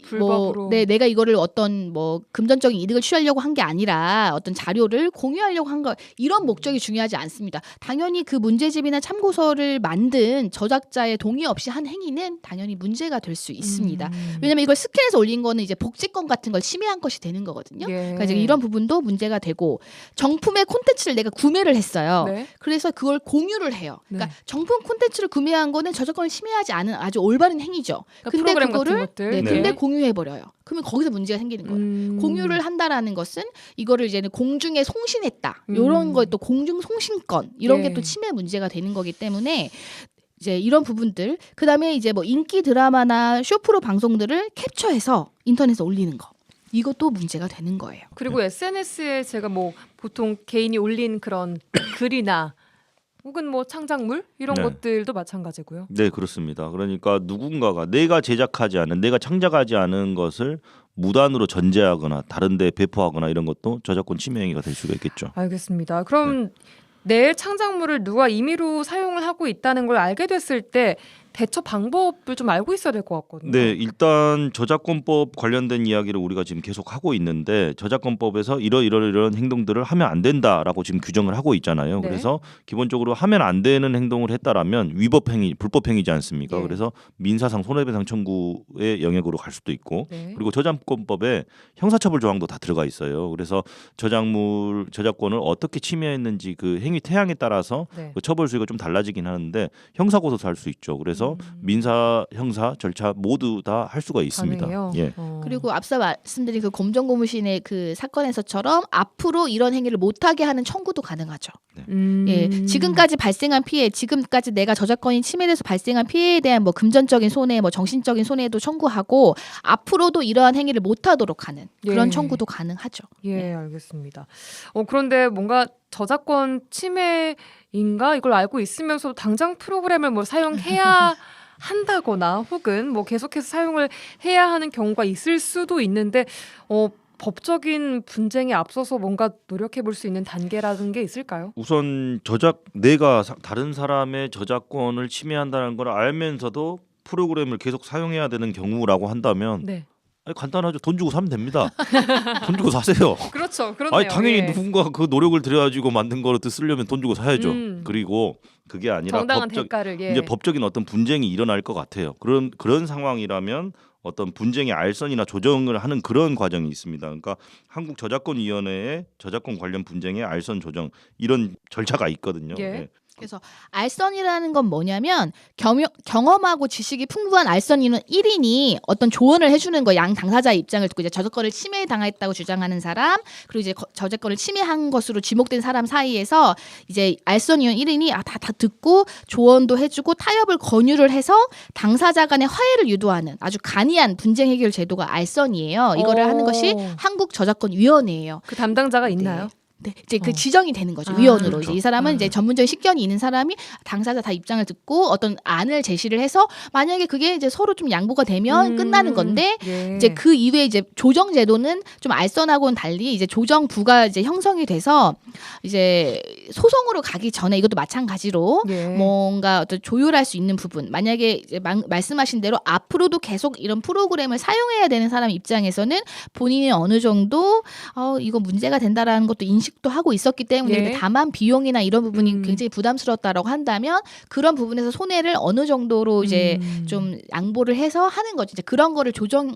불법으로. 네, 내가 이거를 어떤 뭐 금전적인 이득을 취하려고 한 게 아니라 어떤 자료를 공유하려고 한 거 이런 목적이 중요하지 않습니다. 당연히 그 문제집이나 참고서를 만든 저작자의 동의 없이 한 행위는 당연히 문제가 될 수 있습니다. 왜냐하면 이걸 스캔해서 올린 거는 이제 복제권 같은 걸 침해한 것이 되는 거거든요. 예. 그러니까 이제 이런 부분도 문제가 되고 정품의 콘텐츠를 내가 구매를 했어요. 네. 그래서 그걸 공유를 해요. 그러니까 네. 정품 콘텐츠를 구매한 거는 저작권을 침해하지 않은 아주 올바른 행위죠. 그러니까 근데 프로그램 그거를 같은 것들. 네, 네. 근데 공유해 버려요. 그러면 거기서 문제가 생기는 거예요. 공유를 한다라는 것은 이거를 이제는 공중에 송신했다. 이런 거에 또 공중 송신권 이런 예. 게 또 침해 문제가 되는 거기 때문에 이제 이런 부분들 그다음에 이제 뭐 인기 드라마나 쇼프로 방송들을 캡처해서 인터넷에 올리는 거. 이것도 문제가 되는 거예요. 그리고 SNS에 제가 뭐 보통 개인이 올린 그런 글이나 혹은 뭐 창작물 이런 네. 것들도 마찬가지고요. 네, 그렇습니다. 그러니까 누군가가 내가 제작하지 않은, 내가 창작하지 않은 것을 무단으로 전제하거나 다른 데 배포하거나 이런 것도 저작권 침해 행위가 될 수가 있겠죠. 알겠습니다. 그럼 내 창작물을 누가 임의로 사용을 하고 있다는 걸 알게 됐을 때 대처 방법을 좀 알고 있어야 될 것 같거든요. 네, 일단 저작권법 관련된 이야기를 우리가 지금 계속 하고 있는데 저작권법에서 이런 행동들을 하면 안 된다라고 지금 규정을 하고 있잖아요. 네. 그래서 기본적으로 하면 안 되는 행동을 했다라면 위법 행위, 불법 행위지 않습니까? 예. 그래서 민사상 손해배상 청구의 영역으로 갈 수도 있고 네. 그리고 저작권법에 형사처벌 조항도 다 들어가 있어요. 그래서 저작권을 어떻게 침해했는지 그 행위 태양에 따라서 네. 그 처벌 수위가 좀 달라지긴 하는데 형사 고소도 할 수 있죠. 그래서 민사, 형사 절차 모두 다 할 수가 있습니다. 가능해요. 예. 그리고 앞서 말씀드린 그 검정고무신의 그 사건에서처럼 앞으로 이런 행위를 못하게 하는 청구도 가능하죠. 예, 지금까지 발생한 피해, 지금까지 내가 저작권이 침해돼서 발생한 피해에 대한 뭐 금전적인 손해, 뭐 정신적인 손해도 청구하고 앞으로도 이러한 행위를 못하도록 하는 그런 예. 청구도 가능하죠. 예, 알겠습니다. 그런데 뭔가 저작권 침해인가 이걸 알고 있으면서 당장 프로그램을 뭐 사용해야 한다거나 혹은 뭐 계속해서 사용을 해야 하는 경우가 있을 수도 있는데 법적인 분쟁에 앞서서 뭔가 노력해 볼 수 있는 단계라는 게 있을까요? 우선 다른 사람의 저작권을 침해한다는 걸 알면서도 프로그램을 계속 사용해야 되는 경우라고 한다면 네. 아니, 간단하죠. 돈 주고 사면 됩니다. 돈 주고 사세요. 그렇죠. 그렇네요. 아니 당연히 예. 누군가 그 노력을 들여가지고 만든 거를 또 쓰려면 돈 주고 사야죠. 음. 그리고 그게 아니라 정당한 대가를 예. 이제 법적인 어떤 분쟁이 일어날 것 같아요. 그런 상황이라면 어떤 분쟁의 알선이나 조정을 하는 그런 과정이 있습니다. 그러니까 한국저작권위원회의 저작권 관련 분쟁의 알선 조정 이런 절차가 있거든요. 예. 예. 그래서 알선이라는 건 뭐냐면 경험하고 지식이 풍부한 알선인은 1인이 어떤 조언을 해주는 거, 양 당사자의 입장을 듣고 이제 저작권을 침해당했다고 주장하는 사람, 그리고 이제 저작권을 침해한 것으로 지목된 사람 사이에서 이제 알선위원 1인이 다 듣고 조언도 해주고 타협을 권유를 해서 당사자 간의 화해를 유도하는 아주 간이한 분쟁 해결 제도가 알선이에요. 이거를 하는 것이 한국저작권위원회예요. 그 담당자가 있나요? 네, 이제 그 지정이 되는 거죠. 아, 위원으로. 그렇죠. 이제 이 사람은 이제 전문적인 식견이 있는 사람이 당사자 다 입장을 듣고 어떤 안을 제시를 해서 만약에 그게 이제 서로 좀 양보가 되면 끝나는 건데 예. 이제 그 이후에 이제 조정 제도는 좀 알선하고는 달리 이제 조정부가 이제 형성이 돼서 이제 소송으로 가기 전에 이것도 마찬가지로 예. 뭔가 어떤 조율할 수 있는 부분 만약에 이제 말씀하신 대로 앞으로도 계속 이런 프로그램을 사용해야 되는 사람 입장에서는 본인이 어느 정도 이거 문제가 된다라는 것도 인식도 하고 있었기 때문에 예. 근데 다만 비용이나 이런 부분이 굉장히 부담스럽다라고 한다면 그런 부분에서 손해를 어느 정도로 이제 좀 양보를 해서 하는 거죠. 이제 그런 거를 조정을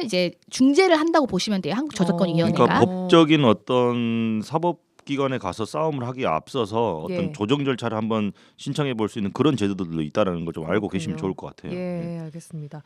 이제 중재를 한다고 보시면 돼요. 한국저작권위원회가. 그러니까 법적인 어떤 사법기관에 가서 싸움을 하기에 앞서서 어떤 예. 조정 절차를 한번 신청해 볼 수 있는 그런 제도들도 있다는 걸 좀 알고 계시면 좋을 것 같아요. 예, 알겠습니다.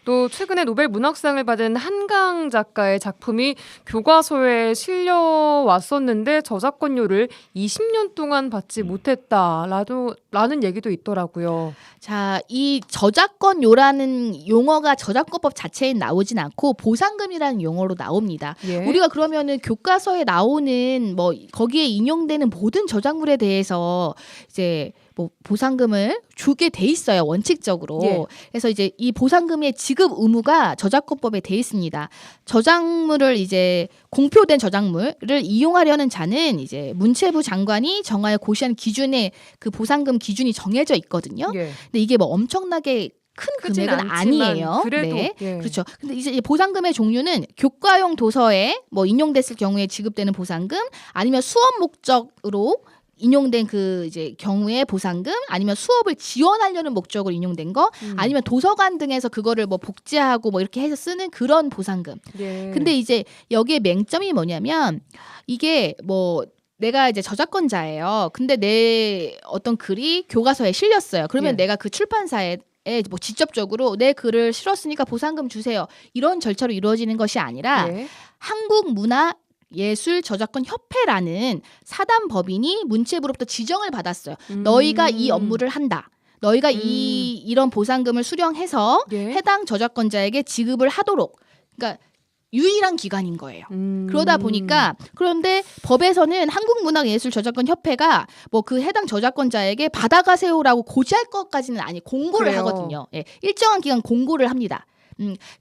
또 최근에 노벨 문학상을 받은 한강 작가의 작품이 교과서에 실려 왔었는데 저작권료를 20년 동안 받지 못했다라는 얘기도 있더라고요. 자, 이 저작권료라는 용어가 저작권법 자체에 나오진 않고 보상금이라는 용어로 나옵니다. 예. 우리가 그러면은 교과서에 나오는 뭐 거기에 인용되는 모든 저작물에 대해서 이제 뭐 보상금을 주게 돼 있어요. 원칙적으로. 예. 그래서 이제 이 보상금의 지급 의무가 저작권법에 돼 있습니다. 저작물을 이제 공표된 저작물을 이용하려는 자는 이제 문체부 장관이 정하여 고시한 기준에 그 보상금 기준이 정해져 있거든요. 예. 근데 이게 뭐 엄청나게 큰 크진 금액은 않지만 아니에요. 그래도 네. 예. 그렇죠. 근데 이제 보상금의 종류는 교과용 도서에 뭐 인용됐을 경우에 지급되는 보상금, 아니면 수업 목적으로 인용된 그 이제 경우에 보상금, 아니면 수업을 지원하려는 목적으로 인용된 거, 아니면 도서관 등에서 그거를 뭐 복제하고 뭐 이렇게 해서 쓰는 그런 보상금. 예. 근데 이제 여기에 맹점이 뭐냐면 이게 뭐 내가 이제 저작권자예요. 근데 내 어떤 글이 교과서에 실렸어요. 그러면 예. 내가 그 출판사에 뭐 직접적으로 내 글을 실었으니까 보상금 주세요. 이런 절차로 이루어지는 것이 아니라 예. 한국문화예술저작권협회라는 사단 법인이 문체부로부터 지정을 받았어요. 너희가 이 업무를 한다. 너희가 이런 보상금을 수령해서 예. 해당 저작권자에게 지급을 하도록. 그러니까 유일한 기관인 거예요. 그러다 보니까 그런데 법에서는 한국문학예술저작권협회가 뭐 그 해당 저작권자에게 받아가세요라고 고지할 것까지는 아니 공고를 그래요. 하거든요. 예, 일정한 기간 공고를 합니다.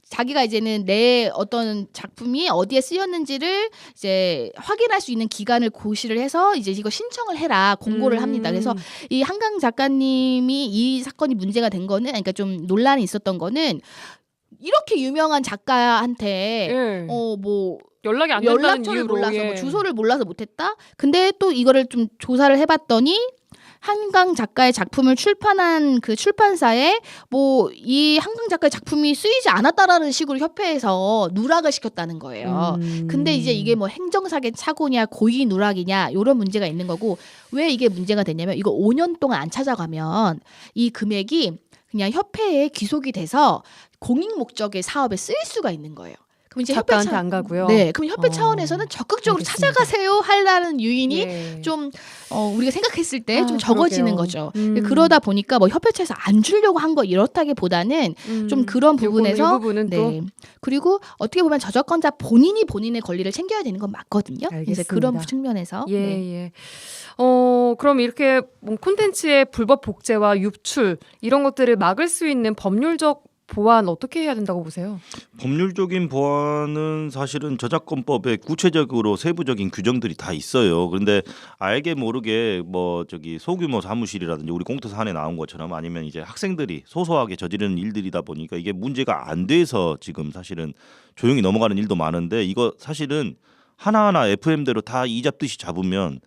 자기가 이제는 내 어떤 작품이 어디에 쓰였는지를 이제 확인할 수 있는 기간을 고시를 해서 이제 이거 신청을 해라 공고를 합니다. 그래서 이 한강 작가님이 이 사건이 문제가 된 거는 그러니까 좀 논란이 있었던 거는 이렇게 유명한 작가한테 예. 뭐 연락이 안 된다는 연락처를 이유로 몰라서 예. 뭐 주소를 몰라서 못했다. 근데 또 이거를 좀 조사를 해봤더니 한강 작가의 작품을 출판한 그 출판사에 뭐 이 한강 작가의 작품이 쓰이지 않았다라는 식으로 협회에서 누락을 시켰다는 거예요. 근데 이제 이게 뭐 행정사기 착오냐 고의 누락이냐 이런 문제가 있는 거고 왜 이게 문제가 되냐면 이거 5년 동안 안 찾아가면 이 금액이 그냥 협회에 귀속이 돼서 공익 목적의 사업에 쓰일 수가 있는 거예요. 그럼 이제 작가한테 안 가고요. 네, 그럼 협회 차원에서는 적극적으로 알겠습니다. 찾아가세요 하려는 유인이 예. 좀 우리가 생각했을 때 좀 아, 적어지는 그러게요. 거죠. 그러다 보니까 뭐 협회 차에서 안 주려고 한 거 이렇다기보다는 좀 그런 부분에서 이 부분은 또 네. 그리고 어떻게 보면 저작권자 본인이 본인의 권리를 챙겨야 되는 건 맞거든요. 그래서 알겠습니다. 그런 측면에서 예, 네. 예. 그럼 이렇게 뭐 콘텐츠의 불법 복제와 유출 이런 것들을 막을 수 있는 법률적 보완 어떻게 해야 된다고 보세요? 법률적인 보완은 사실은 저작권법에 구체적으로 세부적인 규정들이 다 있어요. 그런데 알게 모르게 뭐 저기 소규모 사무실이라든지 우리 공투 사안에 나온 것처럼 아니면 이제 학생들이 소소하게 저지르는 일들이다 보니까 이게 문제가 안 돼서 지금 사실은 조용히 넘어가는 일도 많은데 이거 사실은 하나하나 FM대로 다 이잡듯이 잡으면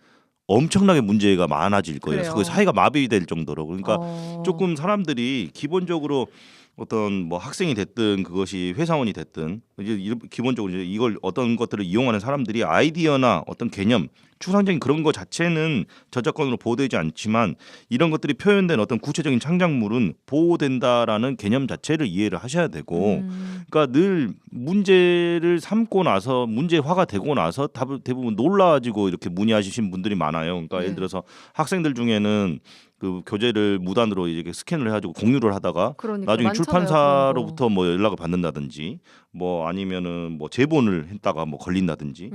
엄청나게 문제가 많아질 거예요. 그래요. 그 사회가 마비될 정도로. 그러니까 어. 조금 사람들이 기본적으로 어떤 뭐 학생이 됐든 그것이 회사원이 됐든 이제 기본적으로 이제 이걸 어떤 것들을 이용하는 사람들이 아이디어나 어떤 개념 추상적인 그런 것 자체는 저작권으로 보호되지 않지만 이런 것들이 표현된 어떤 구체적인 창작물은 보호된다라는 개념 자체를 이해를 하셔야 되고 그러니까 늘 문제를 삼고 나서 문제화가 되고 나서 대부분 놀라가지고 이렇게 문의하시는 분들이 많아요. 그러니까 네. 예를 들어서 학생들 중에는 그 교재를 무단으로 이렇게 스캔을 해가지고 공유를 하다가 그러니까 나중에 많잖아요, 출판사로부터 뭐 연락을 받는다든지 뭐 아니면은 뭐 제본을 했다가 뭐 걸린다든지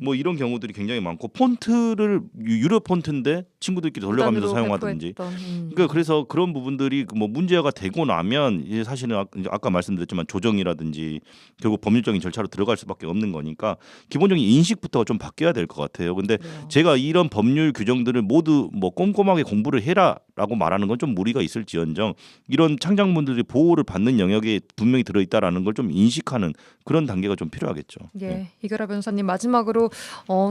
뭐 이런 경우들이 굉장히 많고 폰트를 유료 폰트인데 친구들끼리 돌려가면서 사용하든지 그러니까 그래서 그런 부분들이 뭐 문제가 되고 나면 이제 사실은 이제 아까 말씀드렸지만 조정이라든지 결국 법률적인 절차로 들어갈 수밖에 없는 거니까 기본적인 인식부터 좀 바뀌어야 될 것 같아요. 근데 제가 이런 법률 규정들을 모두 뭐 꼼꼼하게 공부를 해라라고 말하는 건 좀 무리가 있을지언정 이런 창작물들이 보호를 받는 영역에 분명히 들어있다라는 걸 좀 인식하는 그런 단계가 좀 필요하겠죠. 예, 이결아 변호사님 마지막으로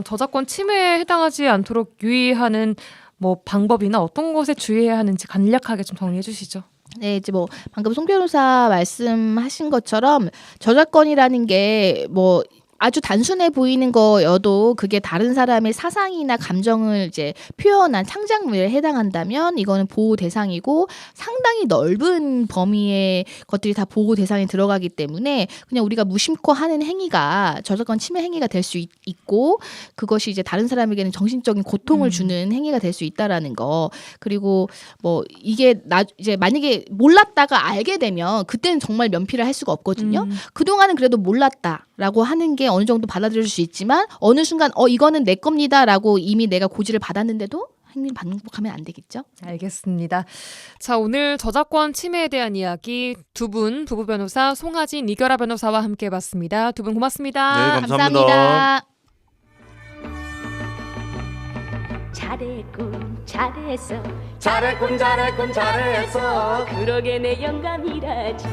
저작권 침해에 해당하지 않도록 유의하는 뭐 방법이나 어떤 것에 주의해야 하는지 간략하게 좀 정리해 주시죠. 네, 이제 뭐 방금 송 변호사 말씀하신 것처럼 저작권이라는 게 뭐 아주 단순해 보이는 거여도 그게 다른 사람의 사상이나 감정을 이제 표현한 창작물에 해당한다면 이거는 보호 대상이고 상당히 넓은 범위의 것들이 다 보호 대상에 들어가기 때문에 그냥 우리가 무심코 하는 행위가 저작권 침해 행위가 될 수 있고 그것이 이제 다른 사람에게는 정신적인 고통을 주는 행위가 될 수 있다라는 거. 그리고 뭐 이게 이제 만약에 몰랐다가 알게 되면 그때는 정말 면피를 할 수가 없거든요. 그동안은 그래도 몰랐다라고 하는 게 어느 정도 받아들일 수 있지만 어느 순간 이거는 내 겁니다라고 이미 내가 고지를 받았는데도 행위를 반복하면 안 되겠죠. 알겠습니다. 자, 오늘 저작권 침해에 대한 이야기 두 분 부부 변호사 송하진, 이결아 변호사와 함께 해봤습니다. 두 분 고맙습니다. 네, 감사합니다. 잘했군 잘했어 잘했군 잘했군 잘했어 그러게 내 영감이라지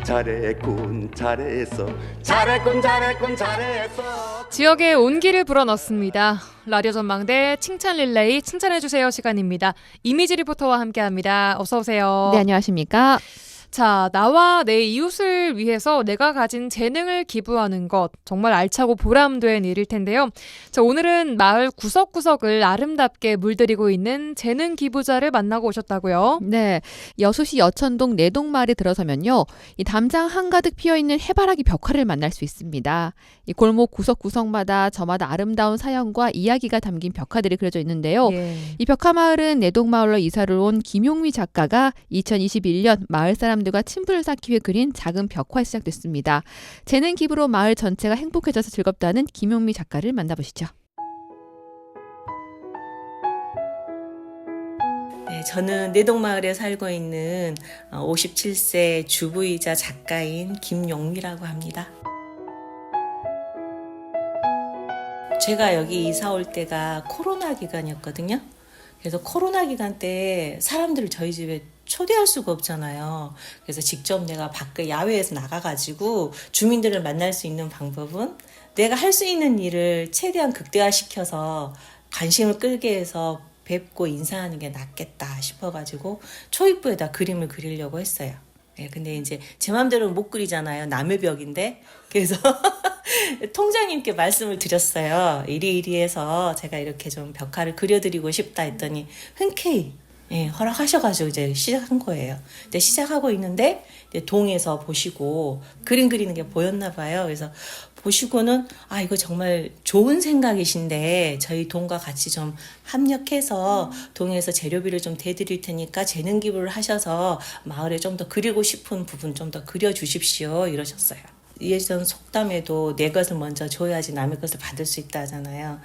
잘했군 잘했어 잘했군 잘했군 잘했어 지역의 온기를 불어넣습니다. 라디오 전망대 칭찬 릴레이 칭찬해주세요 시간입니다. 이미지 리포터와 함께합니다. 어서 오세요. 네, 안녕하십니까? 자, 나와 내 이웃을 위해서 내가 가진 재능을 기부하는 것 정말 알차고 보람된 일일 텐데요. 자, 오늘은 마을 구석구석을 아름답게 물들이고 있는 재능 기부자를 만나고 오셨다고요? 네, 여수시 여천동 내동마을에 들어서면요, 이 담장 한가득 피어있는 해바라기 벽화를 만날 수 있습니다. 이 골목 구석구석마다 저마다 아름다운 사연과 이야기가 담긴 벽화들이 그려져 있는데요. 예. 이 벽화마을은 내동마을로 이사를 온 김용미 작가가 2021년 마을 사람들과 친분을 쌓기 위해 그린 작은 벽화에 시작됐습니다. 재능 기부로 마을 전체가 행복해져서 즐겁다는 김용미 작가를 만나보시죠. 네, 저는 내동마을에 살고 있는 57세 주부이자 작가인 김용미라고 합니다. 제가 여기 이사 올 때가 코로나 기간이었거든요. 그래서 코로나 기간 때 사람들을 저희 집에 초대할 수가 없잖아요. 그래서 직접 내가 밖에 야외에서 나가가지고 주민들을 만날 수 있는 방법은 내가 할 수 있는 일을 최대한 극대화시켜서 관심을 끌게 해서 뵙고 인사하는 게 낫겠다 싶어가지고 초입부에다 그림을 그리려고 했어요. 네, 근데 이제 제 맘대로는 못 그리잖아요. 남의 벽인데. 그래서 통장님께 말씀을 드렸어요. 이리 해서 제가 이렇게 좀 벽화를 그려드리고 싶다 했더니 흔쾌히 허락하셔가지고 이제 시작한 거예요. 근데 시작하고 있는데 이제 동에서 보시고 그림 그리는 게 보였나 봐요. 그래서 보시고는 이거 정말 좋은 생각이신데 저희 동과 같이 좀 합력해서 동에서 재료비를 좀 대드릴 테니까 재능 기부를 하셔서 마을에 좀 더 그리고 싶은 부분 좀 더 그려주십시오 이러셨어요. 예전 속담에도 내 것을 먼저 줘야지 남의 것을 받을 수 있다 하잖아요.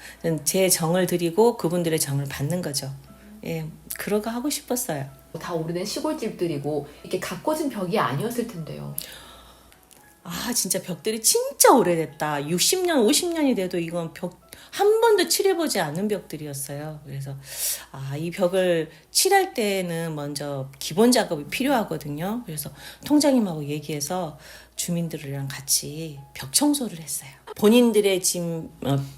제 정을 드리고 그분들의 정을 받는 거죠. 예, 그런 거 하고 싶었어요. 다 오래된 시골집들이고 이렇게 가꿔진 벽이 아니었을 텐데요. 아, 진짜 벽들이 진짜 오래됐다. 60년, 50년이 돼도 이건 벽 한 번도 칠해보지 않은 벽들이었어요. 그래서 이 벽을 칠할 때는 먼저 기본 작업이 필요하거든요. 그래서 통장님하고 얘기해서 주민들이랑 같이 벽 청소를 했어요. 본인들의 짐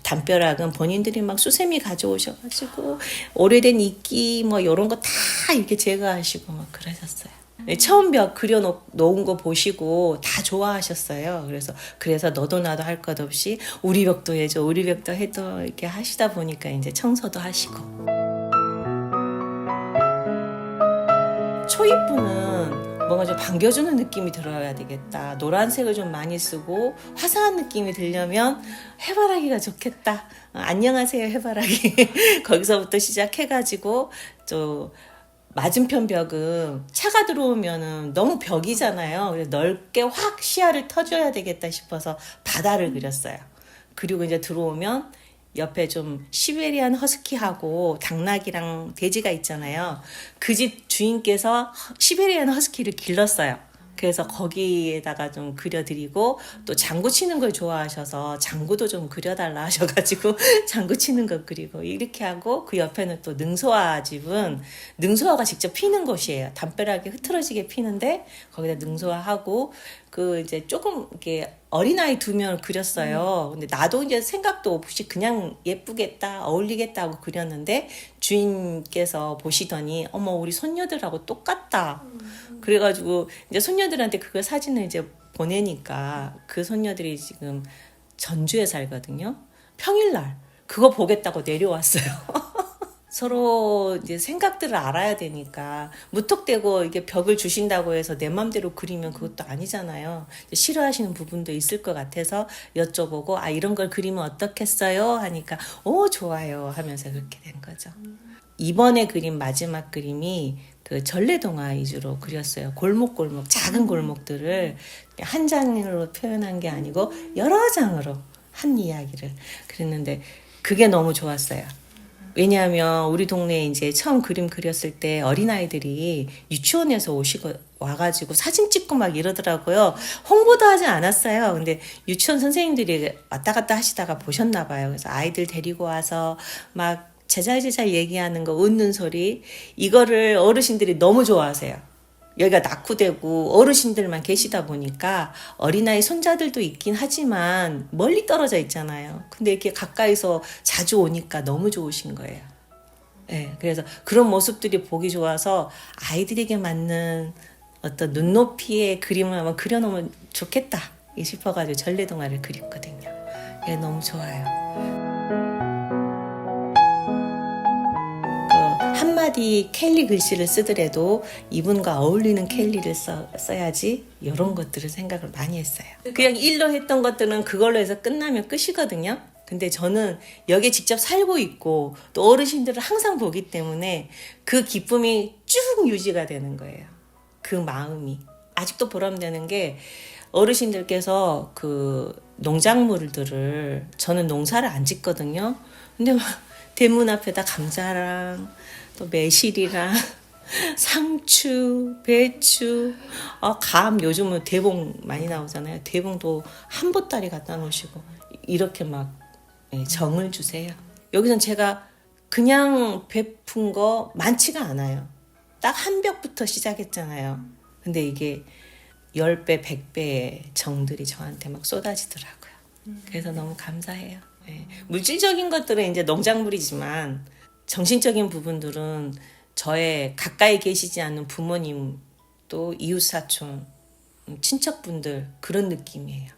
담벼락은 본인들이 막 수세미 가져오셔가지고 오래된 이끼 뭐 이런 거 다 이렇게 제거하시고 막 그러셨어요. 처음 벽 그려놓은 거 보시고 다 좋아하셨어요. 그래서 너도 나도 할 것 없이 우리 벽도 해줘, 우리 벽도 해도 이렇게 하시다 보니까 이제 청소도 하시고. 초입부는 뭔가 좀 반겨주는 느낌이 들어야 되겠다. 노란색을 좀 많이 쓰고 화사한 느낌이 들려면 해바라기가 좋겠다. 안녕하세요 해바라기. 거기서부터 시작해가지고 또 맞은편 벽은 차가 들어오면은 너무 벽이잖아요. 그래서 넓게 확 시야를 터줘야 되겠다 싶어서 바다를 그렸어요. 그리고 이제 들어오면 옆에 좀 시베리안 허스키하고 당나귀랑 돼지가 있잖아요. 그 집 주인께서 시베리안 허스키를 길렀어요. 그래서 거기에다가 좀 그려드리고 또 장구 치는 걸 좋아하셔서 장구도 좀 그려달라 하셔가지고 장구 치는 거 그리고 이렇게 하고 그 옆에는 또 능소화 집은 능소화가 직접 피는 곳이에요. 담벼락이 흐트러지게 피는데 거기다 능소화하고 그 이제 조금 이렇게 어린아이 2명을 그렸어요. 근데 나도 이제 생각도 없이 그냥 예쁘겠다, 어울리겠다 하고 그렸는데 주인께서 보시더니 어머 우리 손녀들하고 똑같다. 그래가지고 이제 손녀들한테 그거 사진을 이제 보내니까 그 손녀들이 지금 전주에 살거든요. 평일날 그거 보겠다고 내려왔어요. 서로 이제 생각들을 알아야 되니까 무턱대고 이게 벽을 주신다고 해서 내 맘대로 그리면 그것도 아니잖아요. 싫어하시는 부분도 있을 것 같아서 여쭤보고 이런 걸 그리면 어떻겠어요? 하니까 좋아요 하면서 그렇게 된 거죠. 이번에 그린 마지막 그림이 그 전래동화 위주로 그렸어요. 골목골목 작은 골목들을 한 장으로 표현한 게 아니고 여러 장으로 한 이야기를 그렸는데 그게 너무 좋았어요. 왜냐하면 우리 동네에 이제 처음 그림 그렸을 때 어린아이들이 유치원에서 와가지고 사진 찍고 막 이러더라고요. 홍보도 하지 않았어요. 근데 유치원 선생님들이 왔다 갔다 하시다가 보셨나 봐요. 그래서 아이들 데리고 와서 막 제잘제잘 얘기하는 거, 웃는 소리, 이거를 어르신들이 너무 좋아하세요. 여기가 낙후되고 어르신들만 계시다 보니까 어린아이 손자들도 있긴 하지만 멀리 떨어져 있잖아요. 근데 이렇게 가까이서 자주 오니까 너무 좋으신 거예요. 네, 그래서 그런 모습들이 보기 좋아서 아이들에게 맞는 어떤 눈높이의 그림을 한번 그려놓으면 좋겠다 싶어가지고 전래동화를 그렸거든요. 예, 너무 좋아요. 한마디 켈리 글씨를 쓰더라도 이분과 어울리는 켈리를 써야지 이런 것들을 생각을 많이 했어요. 그냥 일로 했던 것들은 그걸로 해서 끝나면 끝이거든요. 근데 저는 여기에 직접 살고 있고 또 어르신들을 항상 보기 때문에 그 기쁨이 쭉 유지가 되는 거예요. 그 마음이. 아직도 보람되는 게 어르신들께서 그 농작물들을 저는 농사를 안 짓거든요. 근데 막 대문 앞에다 감자랑 또 매실이랑 상추, 배추, 감 요즘은 대봉 많이 나오잖아요. 대봉도 한 보따리 갖다 놓으시고 이렇게 막 정을 주세요. 여기선 제가 그냥 베푼 거 많지가 않아요. 딱 한 벽부터 시작했잖아요. 근데 이게 10배, 100배의 정들이 저한테 막 쏟아지더라고요. 그래서 너무 감사해요. 물질적인 것들은 이제 농작물이지만 정신적인 부분들은 저의 가까이 계시지 않는 부모님 또 이웃사촌 친척분들 그런 느낌이에요.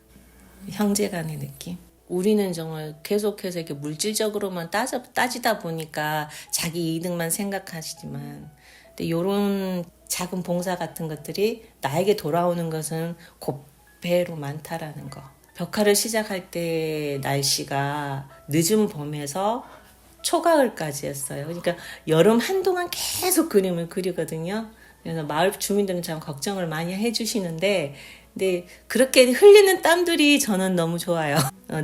형제간의 느낌. 우리는 정말 계속해서 이렇게 물질적으로만 따지다 보니까 자기 이득만 생각하시지만 근데 이런 작은 봉사 같은 것들이 나에게 돌아오는 것은 곱배로 많다라는 거. 벽화를 시작할 때 날씨가 늦은 봄에서 초가을까지 했어요. 그러니까 여름 한동안 계속 그림을 그리거든요. 그래서 마을 주민들은 참 걱정을 많이 해주시는데 근데 그렇게 흘리는 땀들이 저는 너무 좋아요.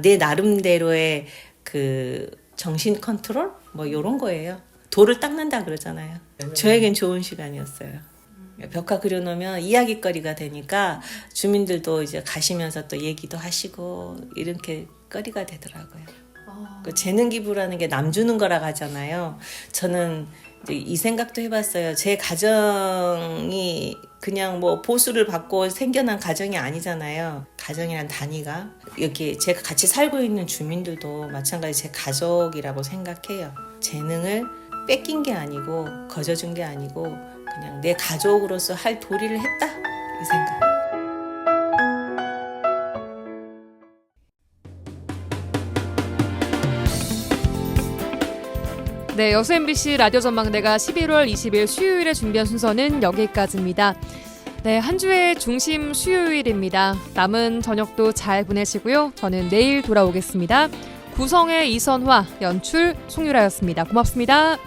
내 나름대로의 그 정신 컨트롤? 뭐 이런 거예요. 돌을 닦는다 그러잖아요. 저에겐 좋은 시간이었어요. 벽화 그려놓으면 이야기거리가 되니까 주민들도 이제 가시면서 또 얘기도 하시고 이렇게 거리가 되더라고요. 그 재능 기부라는 게 남 주는 거라고 하잖아요. 저는 이제 이 생각도 해봤어요. 제 가정이 그냥 뭐 보수를 받고 생겨난 가정이 아니잖아요. 가정이란 단위가 여기 제가 같이 살고 있는 주민들도 마찬가지 제 가족이라고 생각해요. 재능을 뺏긴 게 아니고 거저준 게 아니고 그냥 내 가족으로서 할 도리를 했다 이 생각. 네, 여수 MBC 라디오 전망대가 11월 20일 수요일에 준비한 순서는 여기까지입니다. 네, 한 주의 중심 수요일입니다. 남은 저녁도 잘 보내시고요. 저는 내일 돌아오겠습니다. 구성의 이선화, 연출 송유라였습니다. 고맙습니다.